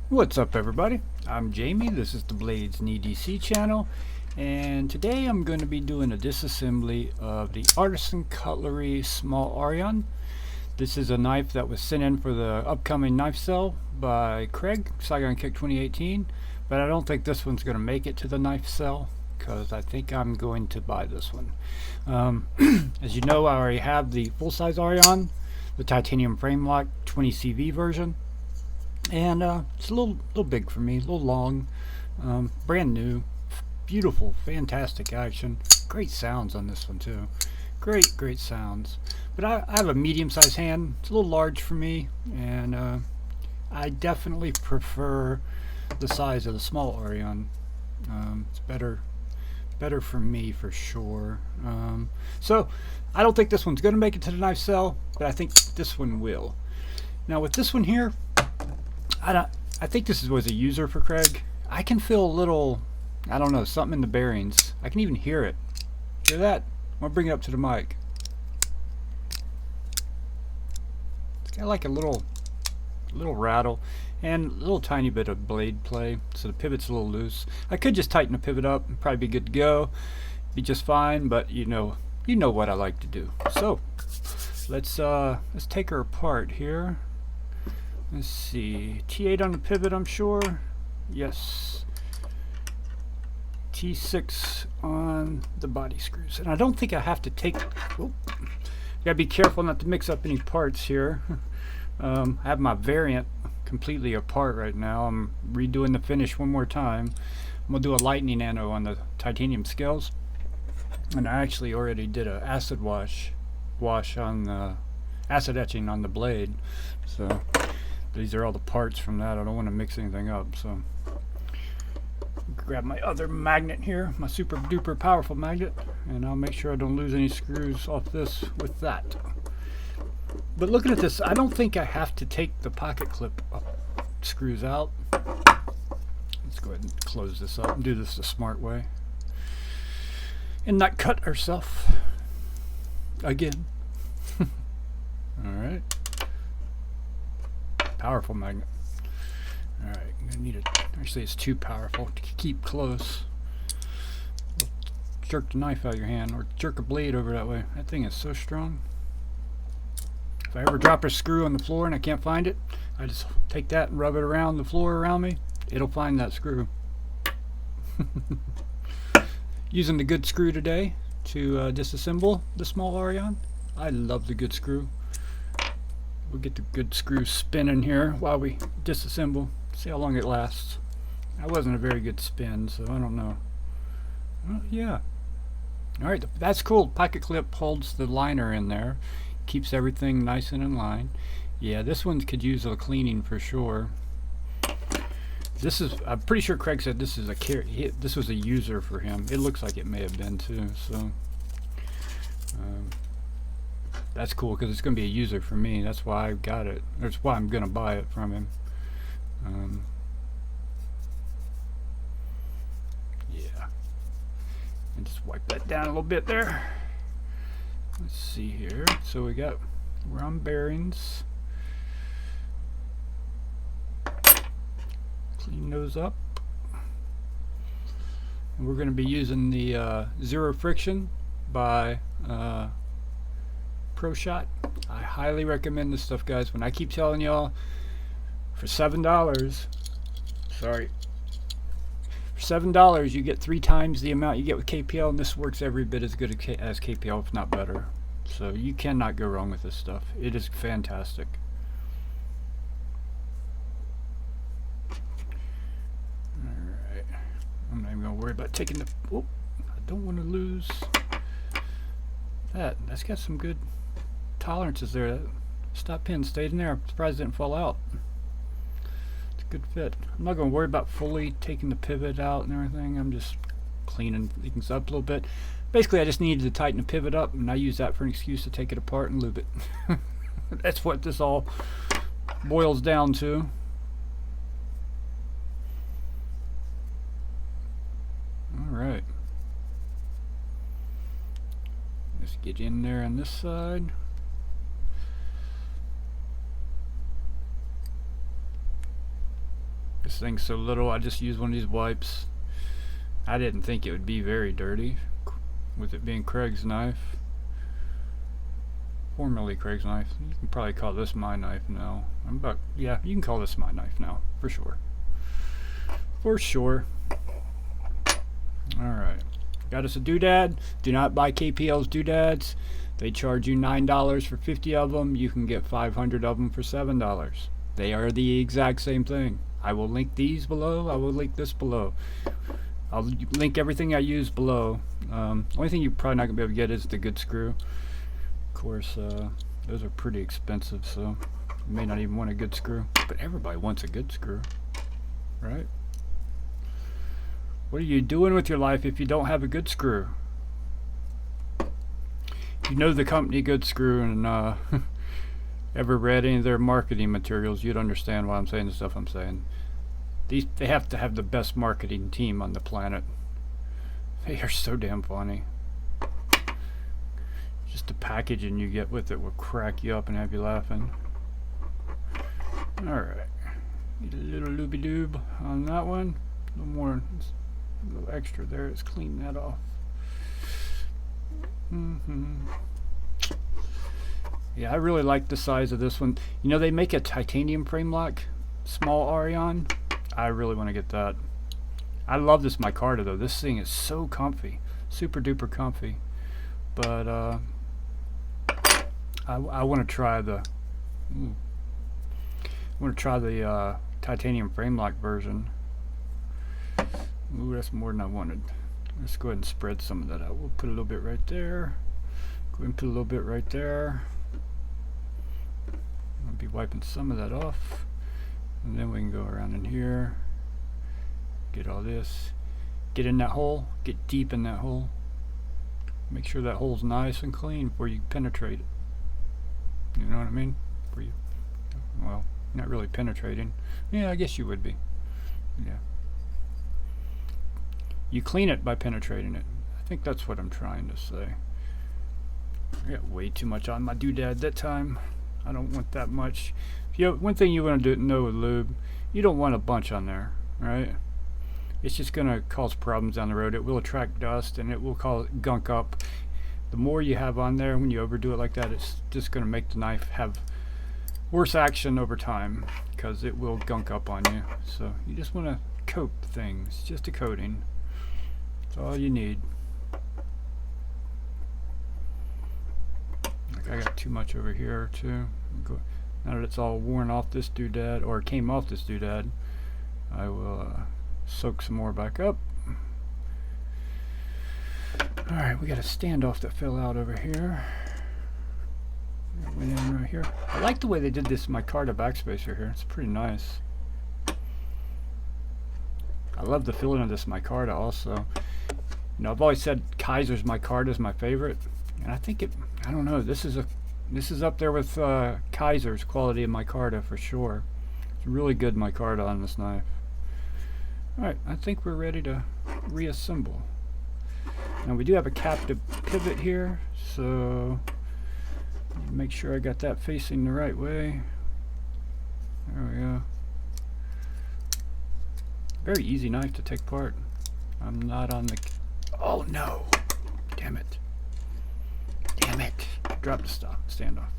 What's up, everybody? I'm Jamie. This is the Blades and EDC channel, and today I'm going to be doing a disassembly of the Artisan Cutlery Small Arion. This is a knife that was sent in for the upcoming knife sale by Craig, Saigon Kick 2018, but I don't think this one's going to make it to the knife sale because I think I'm going to buy this one. As you know, I already have the full-size Arion, the titanium frame lock 20CV version. And it's a little big for me, a little long, brand new, beautiful, fantastic action, great sounds on this one too, great sounds. But I have a medium-sized hand. It's a little large for me, and I definitely prefer the size of the Small Arion. It's better for me for sure. So I don't think this one's going to make it to the knife sale, but I think this one will. Now with this one here, I think this was a user for Craig. I can feel a little, I don't know, something in the bearings. I can even hear it. Hear that? I'm gonna bring it up to the mic. It's got like a little rattle and a little tiny bit of blade play, so the pivot's a little loose. I could just tighten the pivot up and probably be good to go, be just fine. But you know what I like to do. So let's take her apart here. Let's see, T8 on the pivot, I'm sure. Yes. T6 on the body screws. And I don't think I have to take... Oh, gotta be careful not to mix up any parts here. I have my variant completely apart right now. I'm redoing the finish one more time. I'm gonna do a lightning nano on the titanium scales. And I actually already did a acid wash on the acid etching on the blade. So these are all the parts from that. I don't want to mix anything up, so grab my other magnet here, my super duper powerful magnet, and I'll make sure I don't lose any screws off this with that. But looking at this, I don't think I have to take the pocket clip screws out. Let's go ahead and close this up and do this the smart way and not cut ourselves again. Alright. Powerful magnet. Alright, I'm gonna need it. Actually, it's too powerful to keep close. Jerk the knife out of your hand, or jerk a blade over that way. That thing is so strong. If I ever drop a screw on the floor and I can't find it, I just take that and rub it around the floor around me. It'll find that screw. Using the good screw today to disassemble the Small Arion. I love the good screw. We'll get the good screw spinning here while we disassemble. See how long it lasts. That wasn't a very good spin, so I don't know. Oh, yeah. Alright, that's cool. Pocket clip holds the liner in there. Keeps everything nice and in line. Yeah, this one could use a cleaning for sure. This is, I'm pretty sure Craig said this is this was a user for him. It looks like it may have been too, so that's cool because it's going to be a user for me. That's why I got it. That's why I'm going to buy it from him. Yeah. And just wipe that down a little bit there. Let's see here. So we got, we're on bearings. Clean those up. And we're going to be using the Zero Friction by Pro Shot. I highly recommend this stuff, guys. When I keep telling y'all, for $7, sorry, for $7 you get 3 times the amount you get with KPL, and this works every bit as good as KPL, if not better. So you cannot go wrong with this stuff. It is fantastic. Alright, I'm not even gonna worry about taking the, oh, I don't want to lose that. That's got some good tolerances there. That stop pin stayed in there. I'm surprised it didn't fall out. It's a good fit. I'm not going to worry about fully taking the pivot out and everything. I'm just cleaning things up a little bit. Basically, I just needed to tighten the pivot up, and I use that for an excuse to take it apart and lube it. That's what this all boils down to. Alright. Let's get in there on this side. This thing's so little, I just use one of these wipes. I didn't think it would be very dirty, with it being Craig's knife. Formerly Craig's knife. You can probably call this my knife now. Yeah, you can call this my knife now, for sure. For sure. Alright. Got us a doodad. Do not buy KPL's doodads. They charge you $9 for 50 of them. You can get 500 of them for $7. They are the exact same thing. I will link these below. I will link this below. I'll link everything I use below. Only thing you're probably not going to be able to get is the good screw. Of course, those are pretty expensive, so you may not even want a good screw. But everybody wants a good screw, right? What are you doing with your life if you don't have a good screw? If you know the company Good Screw and ever read any of their marketing materials, you'd understand why I'm saying the stuff I'm saying. They have to have the best marketing team on the planet. They are so damn funny. Just the packaging you get with it will crack you up and have you laughing. Alright. Need a little looby-doob on that one. A little more, a little extra there. Let's clean that off. Yeah, I really like the size of this one. You know, they make a titanium frame lock, Small Arion. I really want to get that. I love this micarta though. This thing is so comfy, super duper comfy. But I want to try the titanium frame lock version. Ooh, that's more than I wanted. Let's go ahead and spread some of that out. We'll put a little bit right there. Go ahead and put a little bit right there. I'll be wiping some of that off. And then we can go around in here. Get all this. Get in that hole. Get deep in that hole. Make sure that hole's nice and clean before you penetrate it. You know what I mean? Before you, well, not really penetrating. Yeah, I guess you would be. Yeah. You clean it by penetrating it. I think that's what I'm trying to say. I got way too much on my doodad that time. I don't want that much. One thing you want to know with lube, you don't want a bunch on there, right? It's just going to cause problems down the road. It will attract dust and it will cause gunk up. The more you have on there, when you overdo it like that, it's just going to make the knife have worse action over time because it will gunk up on you. So you just want to coat things, just a coating. That's all you need. Like I got too much over here too. Now that it's all worn off this doodad, or came off this doodad, I will soak some more back up. Alright, we got a standoff that fell out over here. It went in right here. I like the way they did this micarta backspacer here. It's pretty nice. I love the feeling of this micarta also. You know, I've always said Kaiser's micarta is my favorite, and I think I don't know, this is up there with Kaiser's quality of micarta for sure. It's really good micarta on this knife. Alright, I think we're ready to reassemble. Now we do have a captive pivot here, so make sure I got that facing the right way. There we go. Very easy knife to take apart. I'm not on the... Oh no! Damn it. Damn it. Dropped the standoff.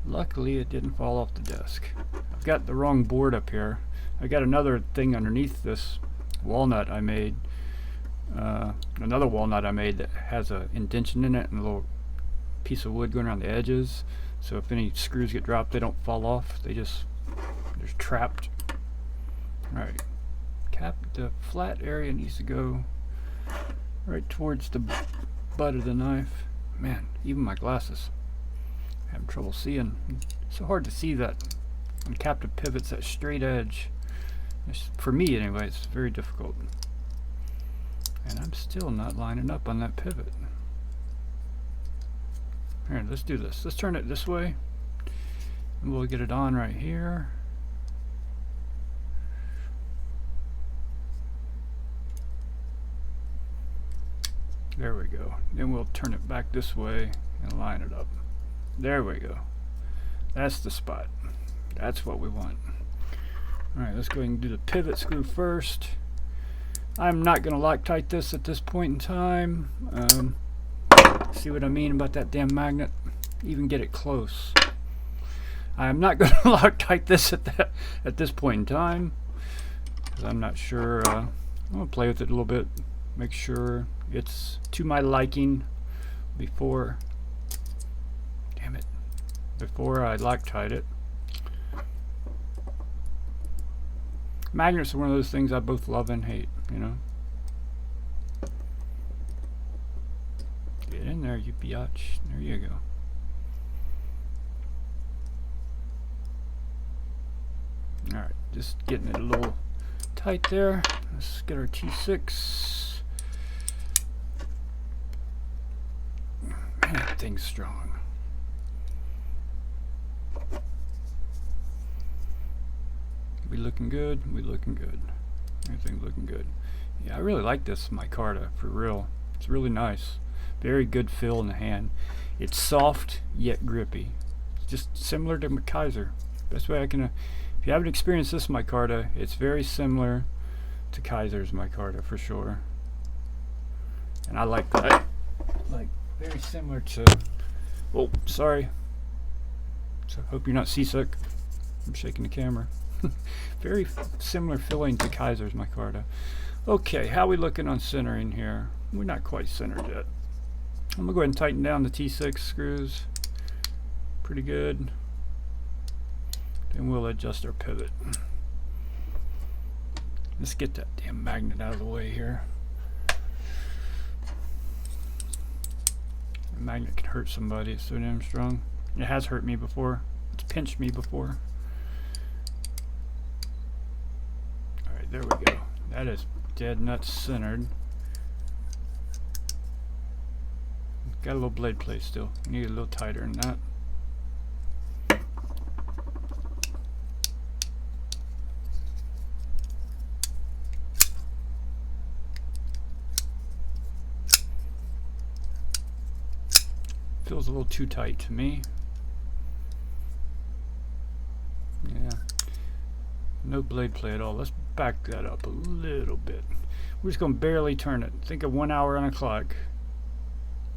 Luckily it didn't fall off the desk. I've got the wrong board up here. I got another thing underneath this walnut I made. Another walnut I made that has a indentation in it and a little piece of wood going around the edges. So if any screws get dropped, they don't fall off. They're trapped. Alright. The flat area needs to go right towards the butt of the knife. Man, even my glasses. I'm having trouble seeing. It's so hard to see that on captive pivots, that straight edge. For me anyway, it's very difficult. And I'm still not lining up on that pivot. Here, let's do this. Let's turn it this way. And we'll get it on right here. There we go. Then we'll turn it back this way and line it up. There we go. That's the spot. That's what we want. Alright, let's go ahead and do the pivot screw first. I'm not going to Loctite this at this point in time. See what I mean about that damn magnet? Even get it close. I'm not going to Loctite this at this point in time, because I'm not sure. I'm going to play with it a little bit, make sure it's to my liking before I Loctite it. Magnets are one of those things I both love and hate, you know. Get in there, you biatch. There you go. Alright, just getting it a little tight there. Let's get our T6. Man, that thing's strong. We looking good? We looking good. Everything's looking good. Yeah, I really like this micarta, for real. It's really nice. Very good feel in the hand. It's soft yet grippy. It's just similar to Kaiser. Best way I can. If you haven't experienced this micarta, it's very similar to Kaiser's micarta for sure. And I like that. Like very similar to. Oh, sorry. So hope you're not seasick. I'm shaking the camera. Very similar filling to Kaiser's micarta. Okay, how are we looking on centering here? We're not quite centered yet. I'm gonna go ahead and tighten down the T6 screws. Pretty good. Then we'll adjust our pivot. Let's get that damn magnet out of the way here. The magnet can hurt somebody, it's so damn strong. It has hurt me before. It's pinched me before. Alright, there we go. That is dead nuts centered. Got a little blade plate still. Need a little tighter than that. Feels a little too tight to me. Yeah. No blade play at all. Let's back that up a little bit. We're just going to barely turn it. Think of 1 hour on a clock.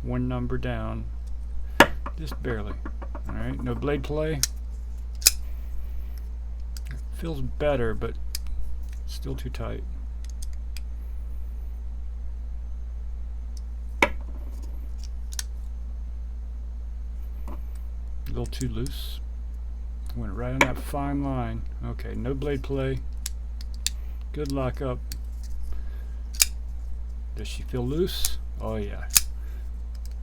One number down. Just barely. Alright, no blade play. Feels better, but still too tight. A little too loose. Went right on that fine line. Okay, no blade play. Good lock up. Does she feel loose? Oh yeah.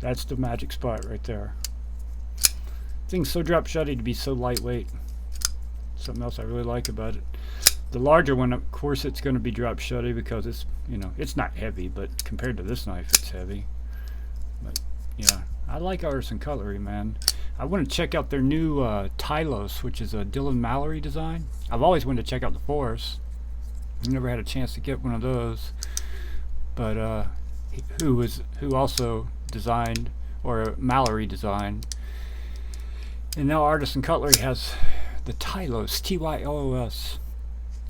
That's the magic spot right there. Thing's so drop shutty to be so lightweight. Something else I really like about it. The larger one, of course, it's going to be drop shutty because it's, you know, it's not heavy, but compared to this knife, it's heavy. But yeah, I like Artisan Cutlery, man. I want to check out their new Tylos, which is a Dylan Mallory design. I've always wanted to check out the Force. I've never had a chance to get one of those. But who also designed, or Mallory designed. And now Artisan Cutlery has the Tylos, T-Y-L-O-S.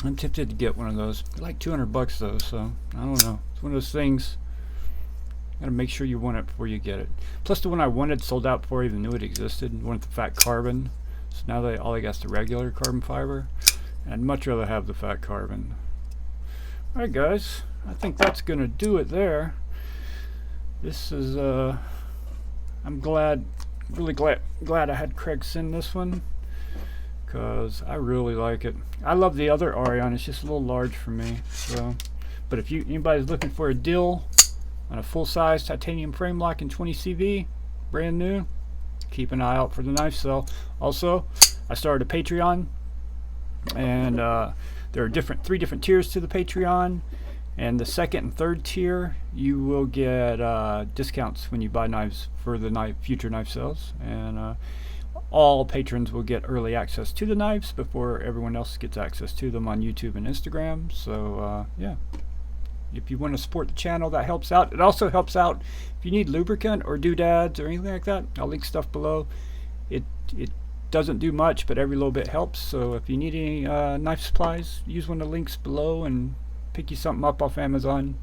I'm tempted to get one of those. They're like $200 though, so I don't know. It's one of those things. Gotta make sure you want it before you get it. Plus the one I wanted sold out before I even knew it existed. Wanted the fat carbon. So now all I got is the regular carbon fiber. And I'd much rather have the fat carbon. Alright guys, I think that's gonna do it there. This is I'm really glad I had Craig send this one, because I really like it. I love the other Arion, it's just a little large for me. So, but if anybody's looking for a deal on a full-size titanium frame lock in 20 CV, brand new, keep an eye out for the knife sale. Also, I started a Patreon, and there are 3 different tiers to the Patreon. And the second and third tier, you will get discounts when you buy knives for the future knife sales. And all patrons will get early access to the knives before everyone else gets access to them on YouTube and Instagram. So yeah, if you want to support the channel, that helps out. It also helps out if you need lubricant or doodads or anything like that. I'll link stuff below. It doesn't do much, but every little bit helps. So if you need any knife supplies, use one of the links below and pick you something up off Amazon.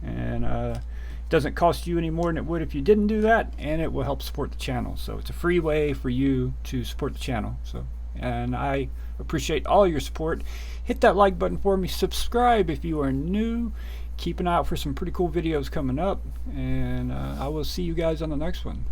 And it doesn't cost you any more than it would if you didn't do that, and it will help support the channel. So it's a free way for you to support the channel. So, and I appreciate all your support. Hit that like button for me. Subscribe if you are new. Keep an eye out for some pretty cool videos coming up, and I will see you guys on the next one.